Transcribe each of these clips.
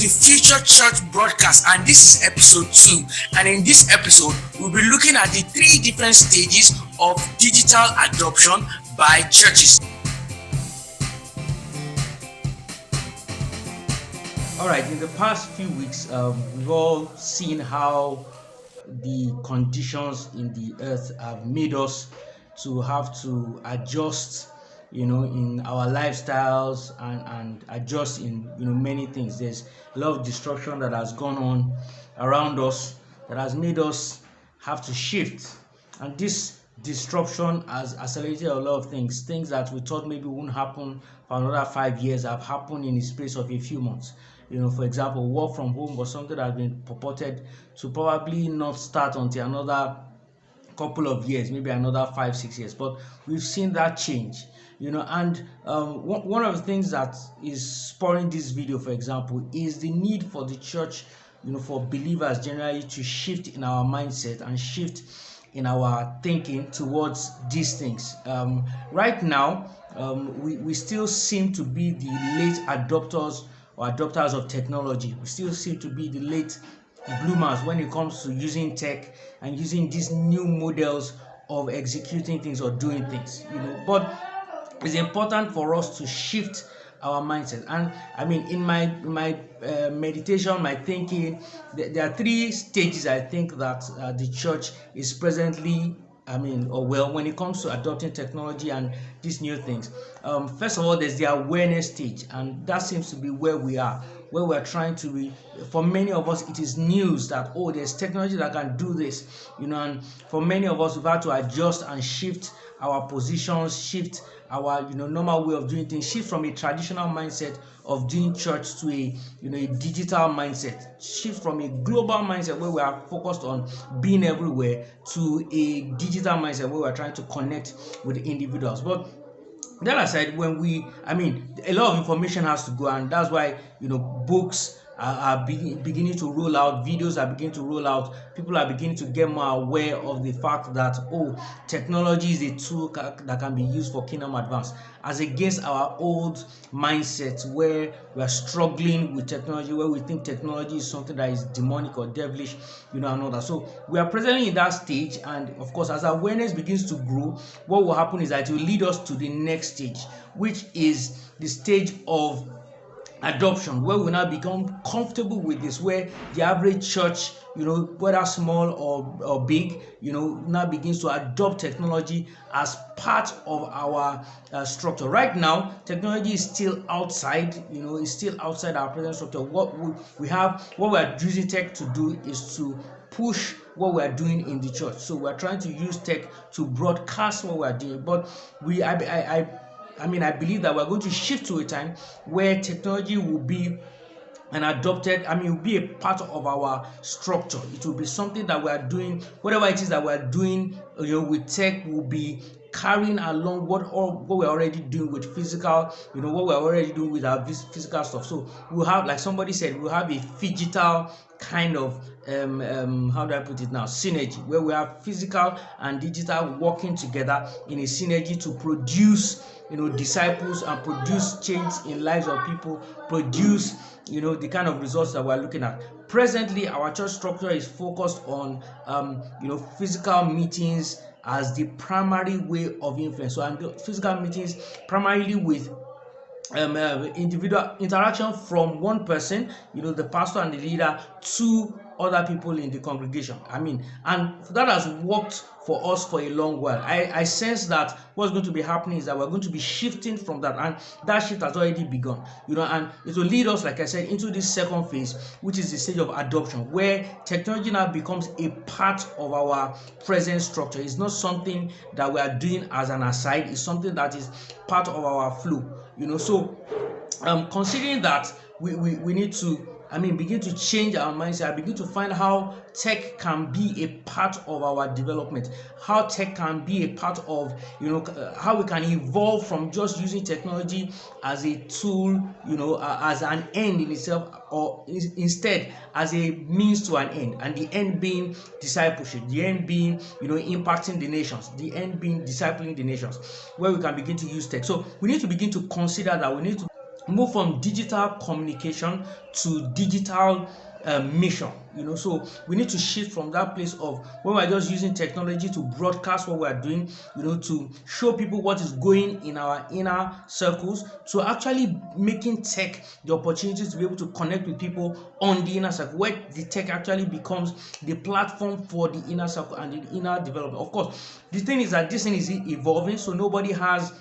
the Future Church broadcast, and this is episode 2. And in this episode, we'll be looking at the 3 different stages of digital adoption by churches. All right, in the past few weeks, we've all seen how the conditions in the earth have made us to have to adjust, in our lifestyles and adjust in, many things. There's a lot of disruption that has gone on around us that has made us have to shift. And this disruption has accelerated a lot of things that we thought maybe wouldn't happen for another 5 years have happened in the space of a few months. For example, work from home was something that has been purported to probably not start until another couple of years, maybe another 5-6 years, but we've seen that change. And one of the things that is spurring this video, for example, is the need for the church, for believers generally to shift in our mindset and shift in our thinking towards these things. Right now, we still seem to be the late adopters of technology. We still seem to be the late bloomers when it comes to using tech and using these new models of executing things or doing things. But it's important for us to shift our mindset. And I mean, in my meditation, my thinking, there are 3 stages I think that the church is presently when it comes to adopting technology and these new things. First of all, there's the awareness stage, and that seems to be where we are trying to be. For many of us, it is news that there's technology that can do this, and for many of us, we've had to adjust and shift our positions, shift our normal way of doing things, shift from a traditional mindset of doing church to a digital mindset, shift from a global mindset where we are focused on being everywhere to a digital mindset where we're trying to connect with individuals. But that aside, a lot of information has to go, and that's why books are beginning to roll out, videos are beginning to roll out, people are beginning to get more aware of the fact that technology is a tool that can be used for kingdom advance, as against our old mindset where we are struggling with technology, where we think technology is something that is demonic or devilish, and all that. So we are presently in that stage, and of course, as awareness begins to grow, what will happen is that it will lead us to the next stage, which is the stage of adoption, where we now become comfortable with this, where the average church, whether small or big, now begins to adopt technology as part of our structure. Right now, technology is still outside, is still outside our present structure. What we are using tech to do is to push what we are doing in the church. So we are trying to use tech to broadcast what we are doing, but I believe that we're going to shift to a time where technology will be it will be a part of our structure. It will be something that we are doing. Whatever it is that we are doing, with tech, will be carrying along what we're already doing with physical, what we're already doing with our physical stuff. So we'll have, like somebody said, we'll have a phygital kind of how do I put it now, synergy, where we have physical and digital working together in a synergy to produce disciples and produce change in lives of people, produce the kind of results that we're looking at. Presently, our church structure is focused on physical meetings as the primary way of influence. So, and physical meetings primarily with individual interaction from one person, the pastor and the leader, to other people in the congregation. And that has worked for us for a long while. I sense that what's going to be happening is that we're going to be shifting from that, and that shift has already begun. And it will lead us, like I said, into this second phase, which is the stage of adoption, where technology now becomes a part of our present structure. It's not something that we are doing as an aside, it's something that is part of our flow. So considering that, we need to begin to change our mindset, begin to find how tech can be a part of our development, how tech can be a part of, how we can evolve from just using technology as a tool, as an end in itself, or instead as a means to an end, and the end being discipleship, the end being, impacting the nations, the end being discipling the nations, where we can begin to use tech. So we need to begin to consider that we need to move from digital communication to digital mission. So we need to shift from that place of where we're just using technology to broadcast what we're doing, to show people what is going in our inner circles, to actually making tech the opportunity to be able to connect with people on the inner circle, where the tech actually becomes the platform for the inner circle and the inner development. Of course, the thing is that this thing is evolving, so nobody has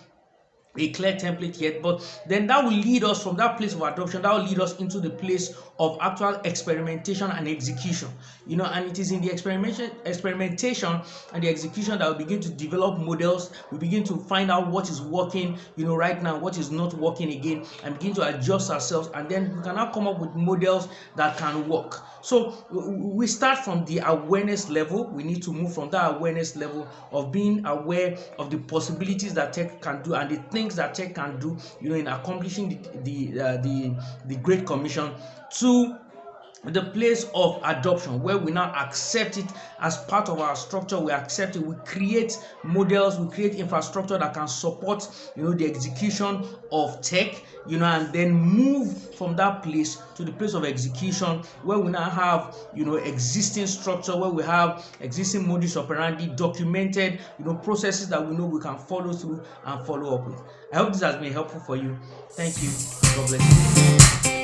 a clear template yet, but then that will lead us from that place of adoption, that will lead us into the place of actual experimentation and execution. And it is in the experimentation and the execution that we begin to develop models. We begin to find out what is working right now, what is not working again, and begin to adjust ourselves, and then we can now come up with models that can work. So we start from the awareness level. We need to move from that awareness level of being aware of the possibilities that tech can do and the things that tech can do, in accomplishing the Great Commission, to the place of adoption, where we now accept it as part of our structure. We accept it, we create models, we create infrastructure that can support the execution of tech, and then move from that place to the place of execution, where we now have existing structure, where we have existing modus operandi, documented processes that we know we can follow through and follow up with. I hope this has been helpful for you. Thank you. God bless you.